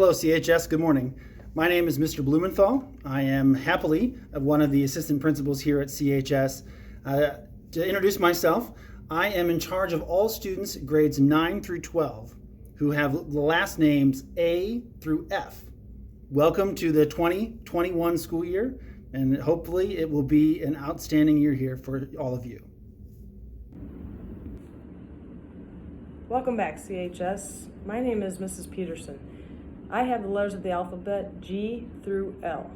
Hello, CHS. Good morning. My name is Mr. Blumenthal. I am happily one of the assistant principals here at CHS. To introduce myself, I am in charge of all students grades 9 through 12 who have the last names A through F. Welcome to the 2021 school year, and hopefully it will be an outstanding year here for all of you. Welcome back, CHS. My name is Mrs. Peterson. I have the letters of the alphabet G through L.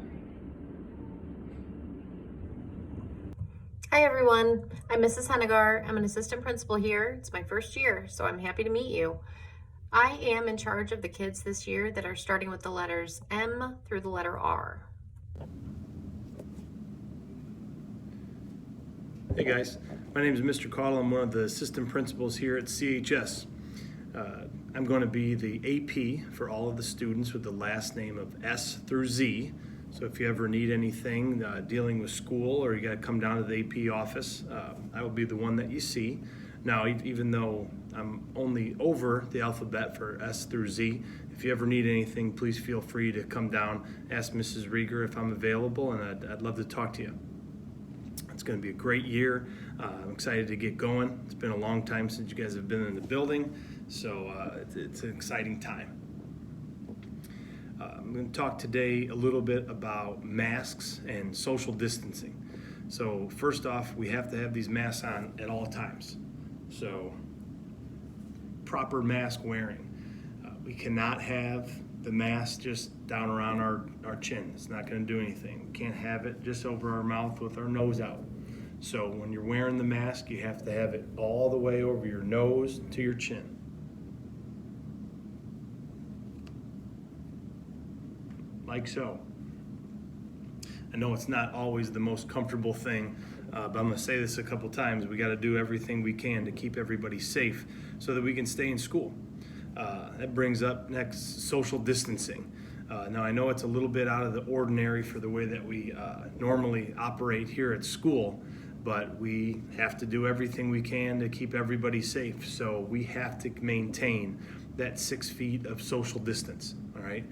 Hi everyone, I'm Mrs. Hennegar. I'm an assistant principal here. It's my first year, so I'm happy to meet you. I am in charge of the kids this year that are starting with the letters M through the letter R. Hey guys, my name is Mr. Cottle. I'm one of the assistant principals here at CHS. I'm going to be the AP for all of the students with the last name of S through Z. So if you ever need anything dealing with school or you got to come down to the AP office, I will be the one that you see. Now, even though I'm only over the alphabet for S through Z, if you ever need anything, please feel free to come down, ask Mrs. Rieger if I'm available, and I'd love to talk to you. It's going to be a great year. I'm excited to get going. It's been a long time since you guys have been in the building, so it's an exciting time. I'm going to talk today a little bit about masks and social distancing. So first off, we have to have these masks on at all times. So proper mask wearing. We cannot have the mask just down around our chin. It's not going to do anything. We can't have it just over our mouth with our nose out. So when you're wearing the mask, you have to have it all the way over your nose to your chin. Like so. I know it's not always the most comfortable thing, but I'm going to say this a couple times. We got to do everything we can to keep everybody safe so that we can stay in school. That brings up next social distancing. Now I know it's a little bit out of the ordinary for the way that we normally operate here at school, but we have to do everything we can to keep everybody safe. So we have to maintain that 6 feet of social distance, all right?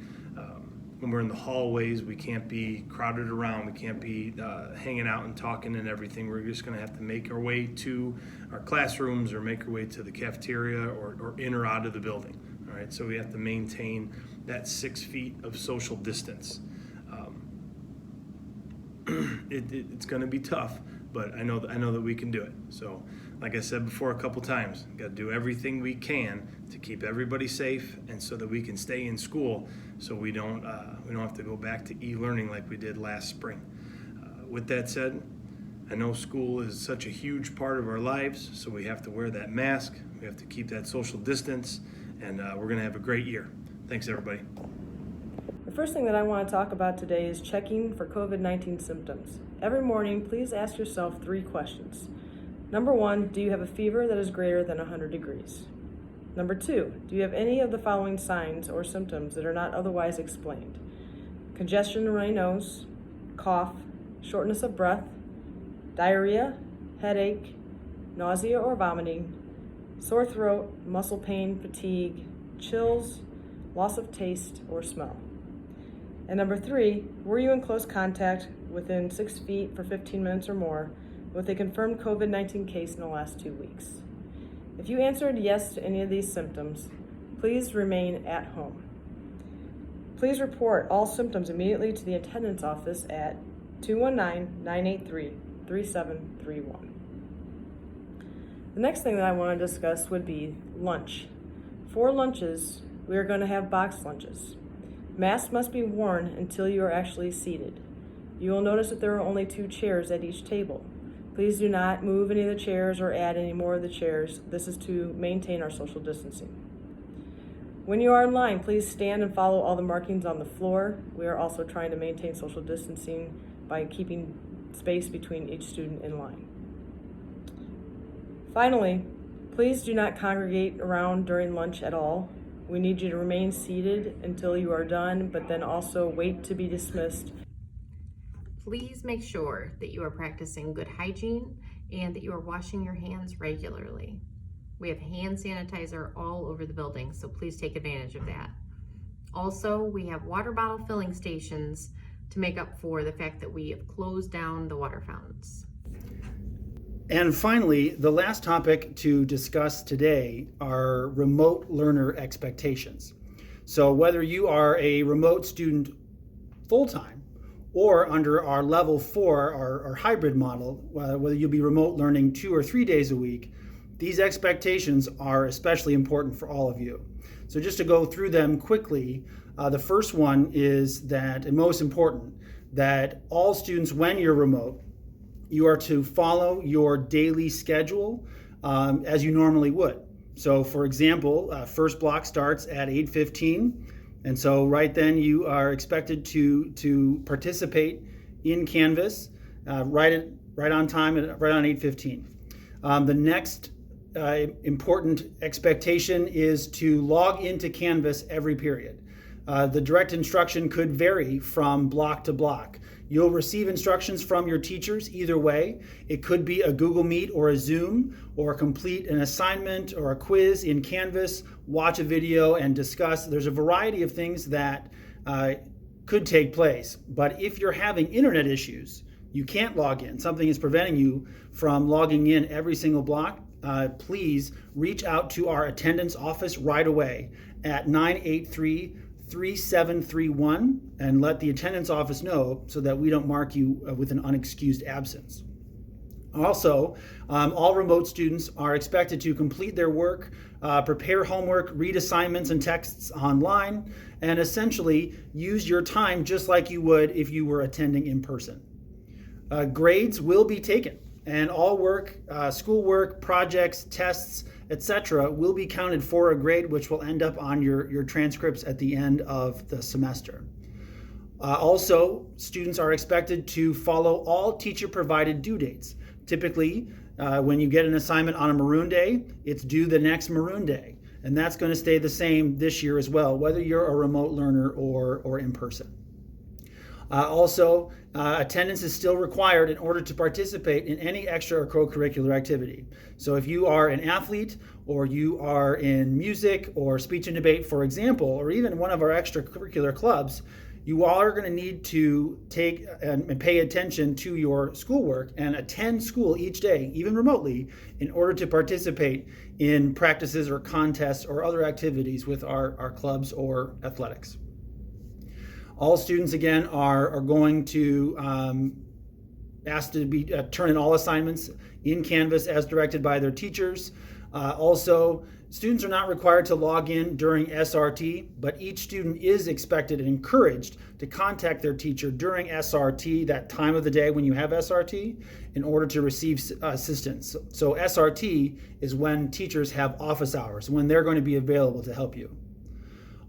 When we're in the hallways, we can't be crowded around. We can't be hanging out and talking and everything. We're just gonna have to make our way to our classrooms or make our way to the cafeteria or in or out of the building, all right? So we have to maintain that 6 feet of social distance. It's gonna be tough, but I know that we can do it. So like I said before a couple times, we gotta do everything we can to keep everybody safe and so that we can stay in school so we don't have to go back to e-learning like we did last spring. With that said, I know school is such a huge part of our lives, so we have to wear that mask, we have to keep that social distance, and we're gonna have a great year. Thanks everybody. The first thing that I want to talk about today is checking for COVID-19 symptoms. Every morning, please ask yourself 3 questions. Number 1, do you have a fever that is greater than 100 degrees? Number 2, do you have any of the following signs or symptoms that are not otherwise explained? Congestion in the runny nose, cough, shortness of breath, diarrhea, headache, nausea or vomiting, sore throat, muscle pain, fatigue, chills, loss of taste or smell. And number 3, were you in close contact within 6 feet for 15 minutes or more with a confirmed COVID-19 case in the last 2 weeks? If you answered yes to any of these symptoms, please remain at home. Please report all symptoms immediately to the attendance office at 219-983-3731. The next thing that I want to discuss would be lunch. For lunches, we are going to have boxed lunches. Masks must be worn until you are actually seated. You will notice that there are only 2 chairs at each table. Please do not move any of the chairs or add any more of the chairs. This is to maintain our social distancing. When you are in line, please stand and follow all the markings on the floor. We are also trying to maintain social distancing by keeping space between each student in line. Finally, please do not congregate around during lunch at all. We need you to remain seated until you are done, but then also wait to be dismissed. Please make sure that you are practicing good hygiene and that you are washing your hands regularly. We have hand sanitizer all over the building, so please take advantage of that. Also, we have water bottle filling stations to make up for the fact that we have closed down the water fountains. And finally, the last topic to discuss today are remote learner expectations. So whether you are a remote student full-time or under our level 4, our hybrid model, whether you'll be remote learning 2 or 3 days a week, these expectations are especially important for all of you. So just to go through them quickly, the first one is that, and most important, that all students, when you're remote, you are to follow your daily schedule as you normally would. So for example, first block starts at 8:15, and so right then you are expected to participate in Canvas right on time, right on 8:15. The next important expectation is to log into Canvas every period. The direct instruction could vary from block to block. You'll receive instructions from your teachers either way. It could be a Google Meet or a Zoom, or complete an assignment or a quiz in Canvas, watch a video and discuss. There's a variety of things that could take place. But if you're having internet issues, you can't log in, something is preventing you from logging in every single block, please reach out to our attendance office right away at 983-3731 and let the attendance office know so that we don't mark you with an unexcused absence. Also, all remote students are expected to complete their work, prepare homework, read assignments and texts online, and essentially use your time just like you would if you were attending in person. Grades will be taken, and all work, schoolwork, projects, tests, etc. will be counted for a grade, which will end up on your transcripts at the end of the semester. Also, students are expected to follow all teacher-provided due dates. Typically, when you get an assignment on a Maroon Day, it's due the next Maroon Day. And that's going to stay the same this year as well, whether you're a remote learner or in person. Also, attendance is still required in order to participate in any extra or co-curricular activity. So if you are an athlete, or you are in music or speech and debate, for example, or even one of our extracurricular clubs, you are going to need to take and pay attention to your schoolwork and attend school each day, even remotely, in order to participate in practices or contests or other activities with our clubs or athletics. All students, again, are going to asked to be turn in all assignments in Canvas as directed by their teachers. Also, students are not required to log in during SRT, but each student is expected and encouraged to contact their teacher during SRT, that time of the day when you have SRT, in order to receive assistance. So SRT is when teachers have office hours, when they're going to be available to help you.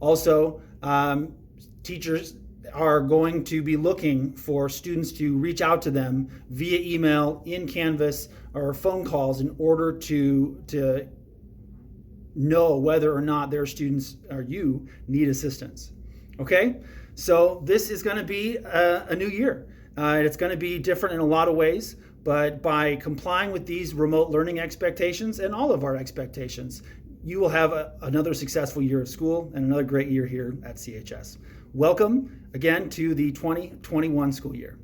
Also, teachers are going to be looking for students to reach out to them via email, in Canvas, or phone calls in order to know whether or not their students or you need assistance. Okay, so this is going to be a new year. It's going to be different in a lot of ways, but by complying with these remote learning expectations and all of our expectations, you will have another successful year of school and another great year here at CHS. Welcome again to the 2021 school year.